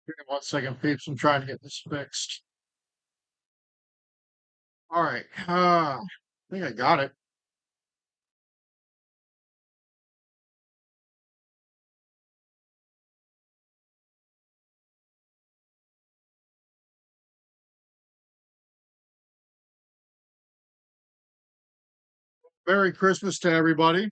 Give me 1 second, peeps. I'm trying to get this fixed. All right. I think I got it. Merry Christmas to everybody.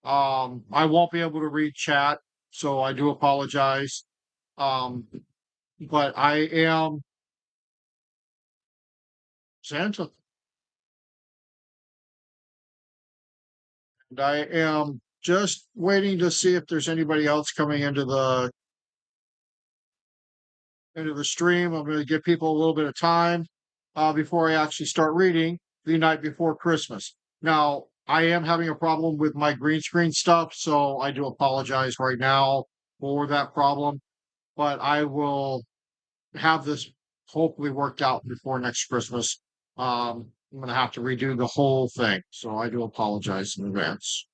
I won't be able to read chat, so I do apologize. Um, but I am Santa, and I am just waiting to see if there's anybody else coming into the stream. I'm going to give people a little bit of time before I actually start reading the night before Christmas. Now, I am having a problem with my green screen stuff, so I do apologize right now for that problem, but I will have this hopefully worked out before next Christmas. I'm going to have to redo the whole thing, so I do apologize in advance.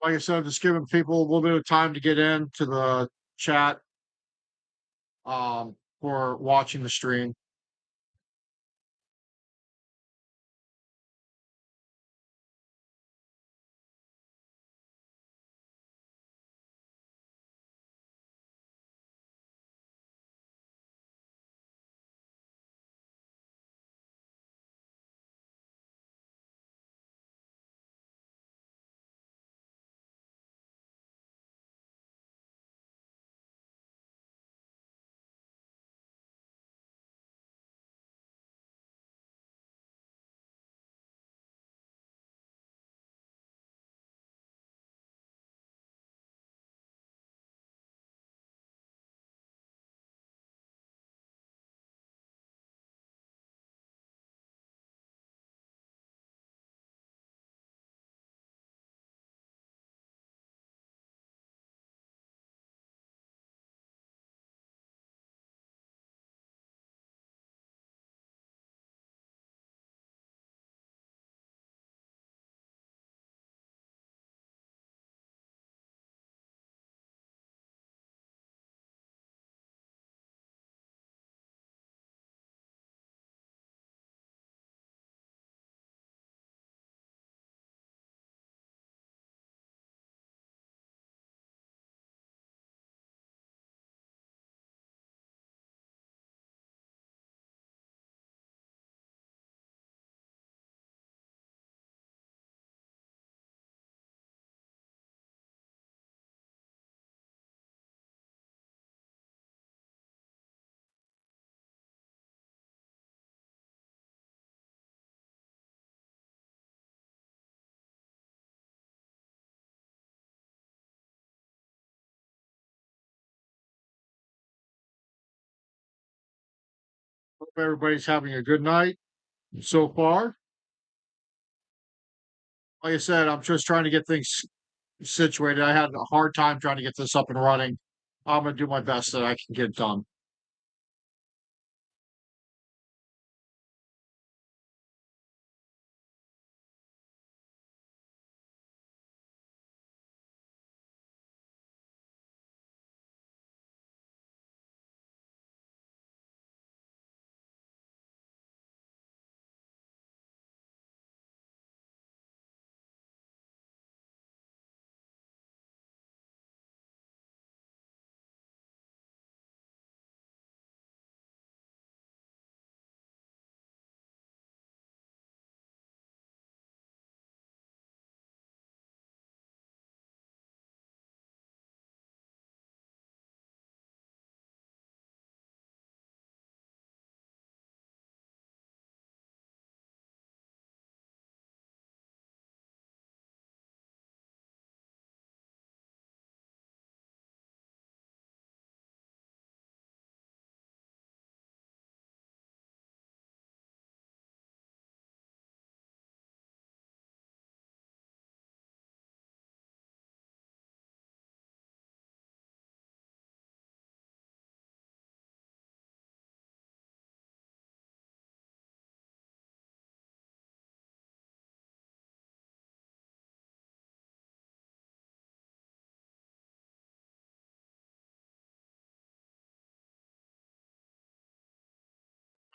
Like I said, I'm just giving people a little bit of time to get into the chat for watching the stream. Hope everybody's having a good night so far. Like I said, I'm just trying to get things situated. I had a hard time trying to get this up and running. I'm going to do my best that I can get done.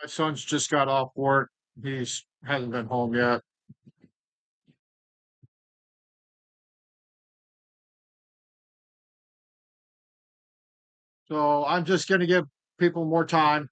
My son's just got off work. He's hasn't been home yet. So I'm just gonna give people more time.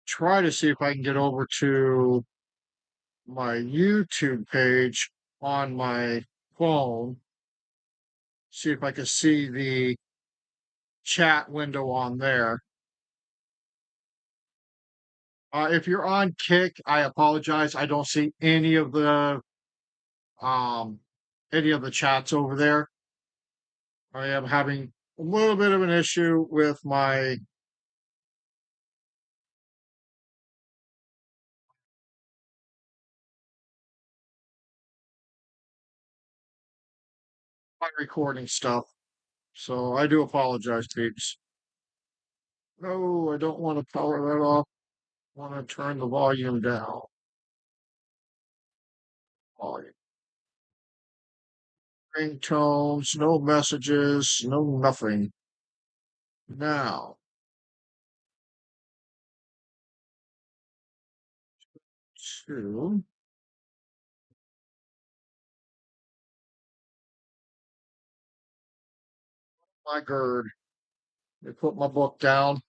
Try to see if I can get over to my YouTube page on my phone. See if I can see the chat window on there. If you're on Kick, I apologize. I don't see um any of the chats over there. I am having a little bit of an issue with my recording stuff. So I do apologize, peeps. No, I don't want to power that off. I want to turn the volume down. Volume. Ringtones, no messages, no nothing. Now, to my gird. I put my book down.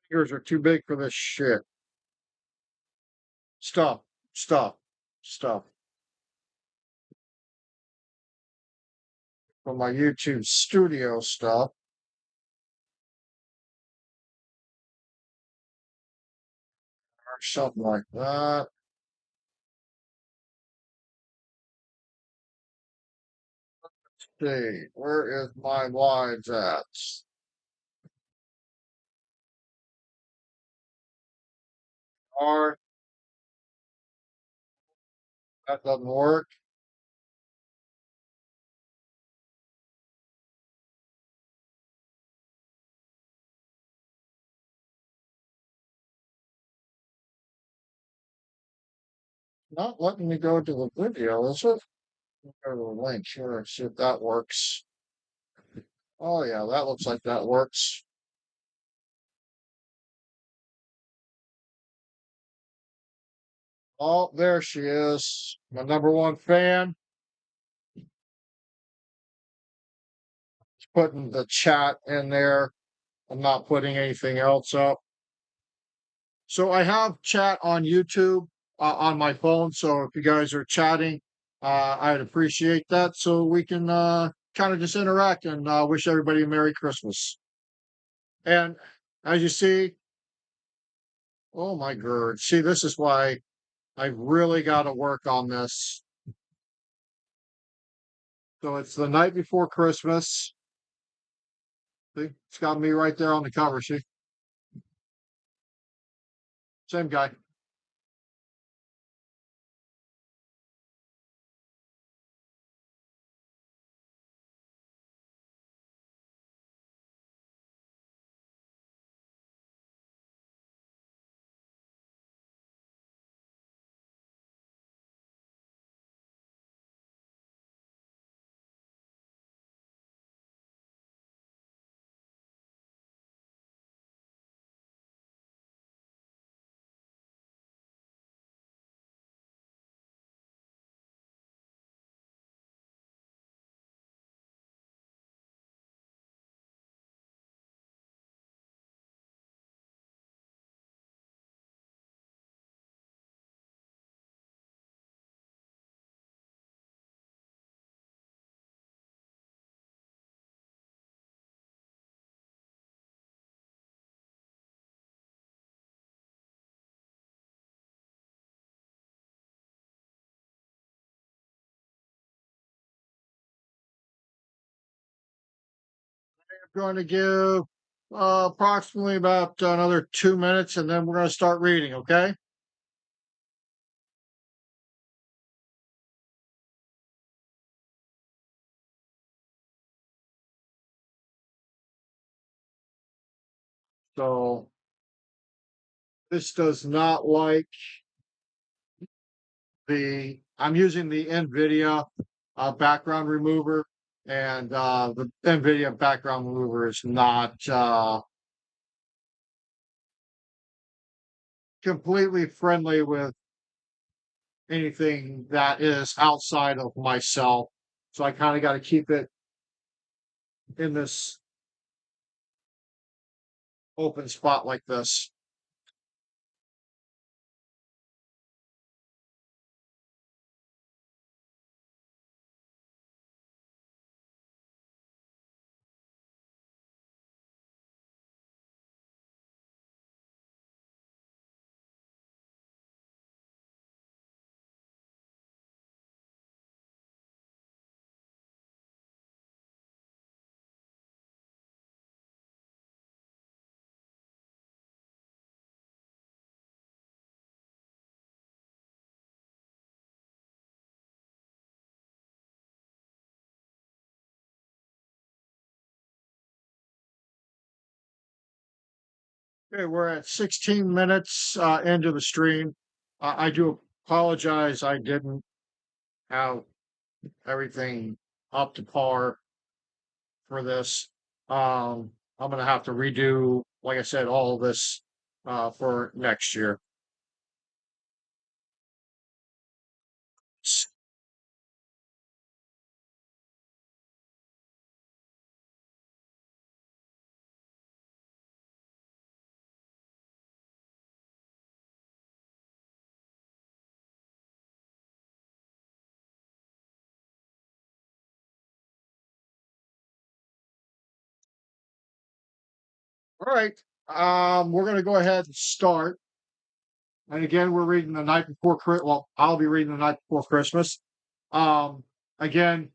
Fingers are too big for this shit. Stop, stop, stop. For my YouTube studio stuff or something like that. See, where is my lines at? Or that doesn't work. Not letting me go to the video, is it? Go to the link here and see if that works. Oh yeah, that looks like that works. Oh, there she is. My number one fan. Putting the chat in there. I'm not putting anything else up. So I have chat on YouTube on my phone. So if you guys are chatting, I'd appreciate that. So we can kind of just interact and wish everybody a Merry Christmas. And as you see, oh my God, see, this is why I really got to work on this. So it's the night before Christmas. See, it's got me right there on the cover. See, same guy. Going to give approximately about another 2 minutes, and then we're going to start reading. Okay. So this does not like I'm using the NVIDIA background remover, and the NVIDIA background remover is not completely friendly with anything that is outside of myself. So I kind of got to keep it in this open spot like this. Okay, we're at 16 minutes into the stream. I do apologize. I didn't have everything up to par for this. I'm going to have to redo, like I said, all of this for next year. All right. We're going to go ahead and start. And again, we're reading the night before. Well, I'll be reading the night before Christmas. Um, again,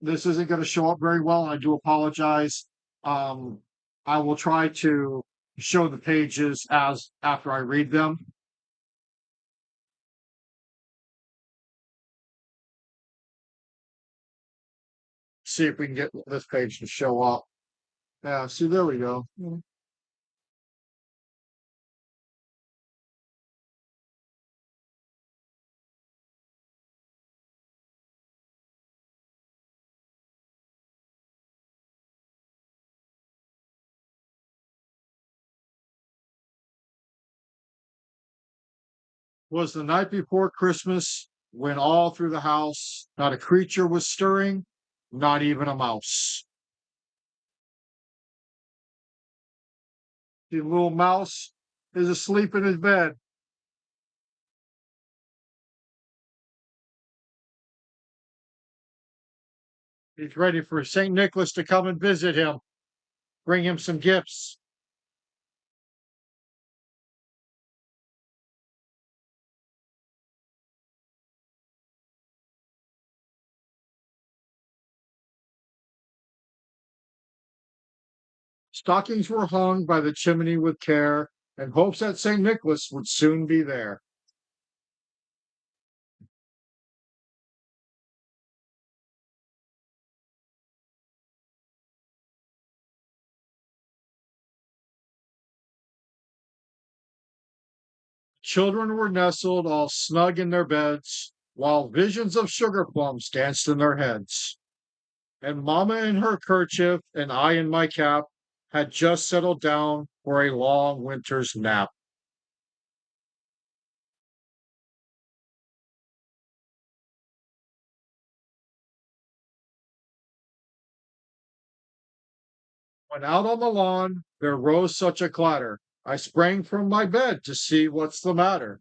this isn't going to show up very well, and I do apologize. Um, I will try to show the pages as after I read them. See if we can get this page to show up. Yeah, see, there we go. Was the night before Christmas when all through the house not a creature was stirring, not even a mouse. The little mouse is asleep in his bed. He's ready for St. Nicholas to come and visit him, bring him some gifts. Stockings were hung by the chimney with care, in hopes that St. Nicholas would soon be there. Children were nestled all snug in their beds, while visions of sugar plums danced in their heads. And Mamma in her kerchief and I in my cap had just settled down for a long winter's nap. When out on the lawn there rose such a clatter, I sprang from my bed to see what's the matter.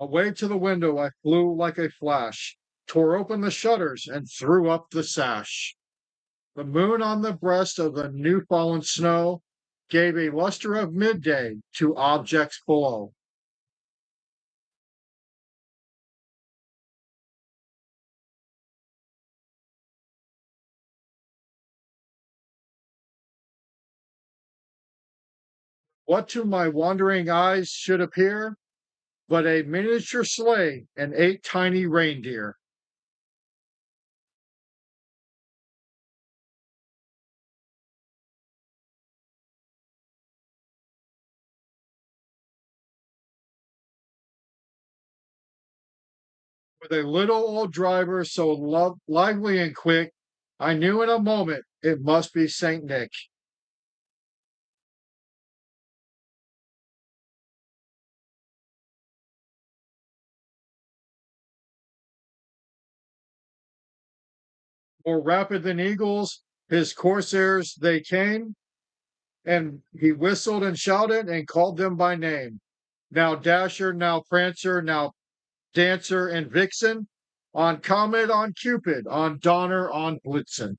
Away to the window I flew like a flash, tore open the shutters, and threw up the sash. The moon on the breast of the new fallen snow gave a luster of midday to objects below. What to my wandering eyes should appear but a miniature sleigh and 8 tiny reindeer. With a little old driver so lively and quick, I knew in a moment it must be St. Nick. More rapid than eagles, his coursers they came, and he whistled and shouted and called them by name. Now Dasher, now Prancer, now Dancer and Vixen, on Comet, on Cupid, on Donner, on Blitzen.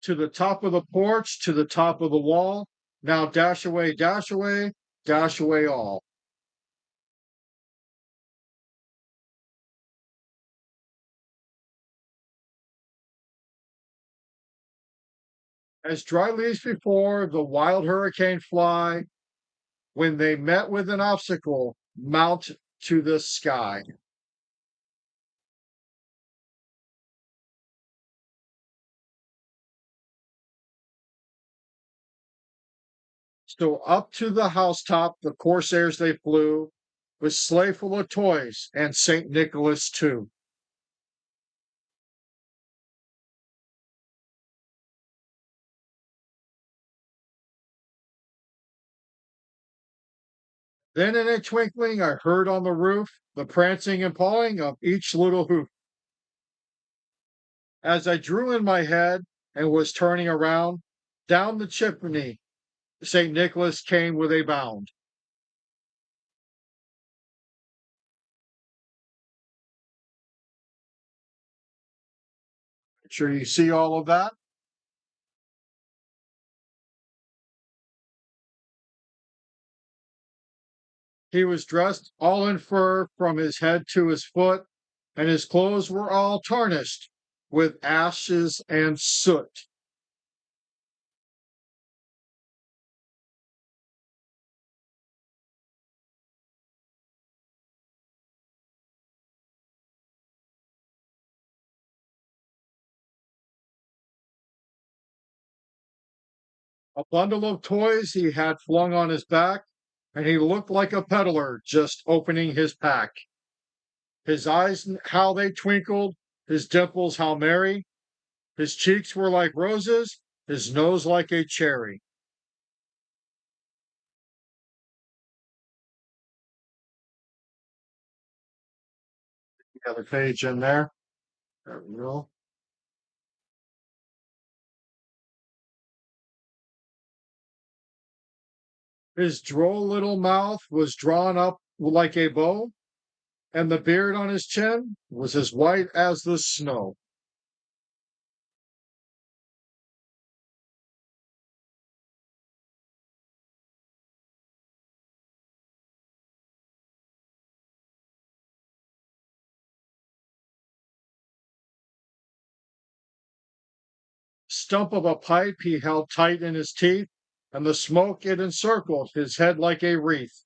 To the top of the porch, to the top of the wall. Now dash away all. As dry leaves before the wild hurricane fly, when they met with an obstacle, mount to the sky. So up to the housetop the corsairs they flew, with sleigh full of toys and St. Nicholas too. Then in a twinkling I heard on the roof the prancing and pawing of each little hoof. As I drew in my head and was turning around, down the chimney St. Nicholas came with a bound. Sure you see all of that? He was dressed all in fur from his head to his foot, and his clothes were all tarnished with ashes and soot. A bundle of toys he had flung on his back, and he looked like a peddler just opening his pack. His eyes, how they twinkled, his dimples, how merry. His cheeks were like roses, his nose like a cherry. The other page in there. There we go. His droll little mouth was drawn up like a bow, and the beard on his chin was as white as the snow. Stump of a pipe he held tight in his teeth, and the smoke it encircled his head like a wreath.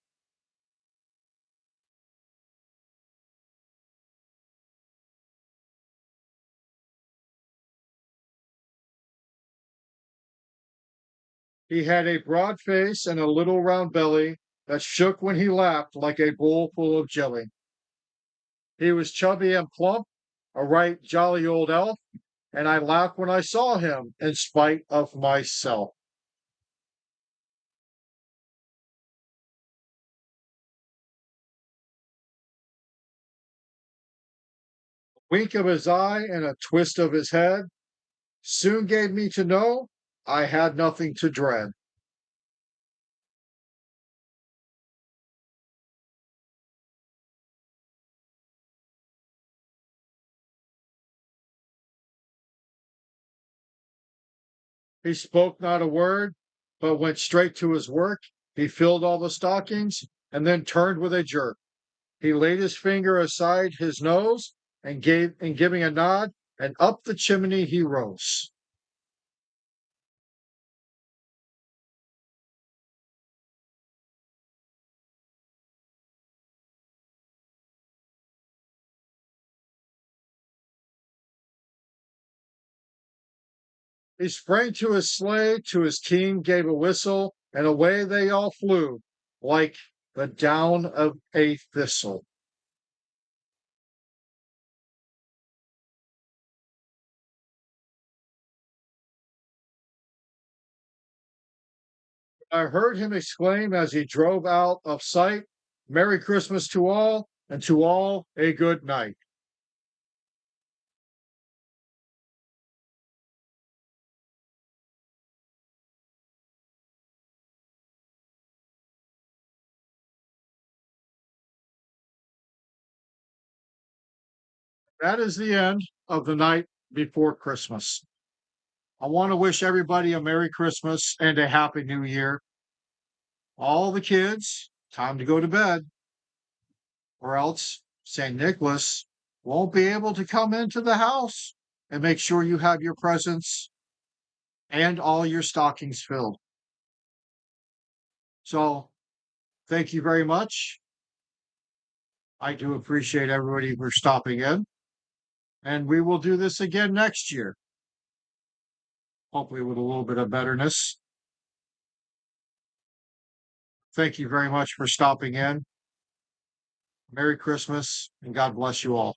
He had a broad face and a little round belly that shook when he laughed like a bowl full of jelly. He was chubby and plump, a right jolly old elf, and I laughed when I saw him in spite of myself. A wink of his eye and a twist of his head soon gave me to know I had nothing to dread. He spoke not a word, but went straight to his work. He filled all the stockings and then turned with a jerk. He laid his finger aside his nose and giving a nod, and up the chimney he rose. He sprang to his sleigh, to his team gave a whistle, and away they all flew like the down of a thistle. I heard him exclaim as he drove out of sight, Merry Christmas to all, and to all a good night. That is the end of the night before Christmas. I want to wish everybody a Merry Christmas and a Happy New Year. All the kids, time to go to bed, or else St. Nicholas won't be able to come into the house and make sure you have your presents and all your stockings filled. So, thank you very much. I do appreciate everybody for stopping in, and we will do this again next year, hopefully with a little bit of betterness. Thank you very much for stopping in. Merry Christmas and God bless you all.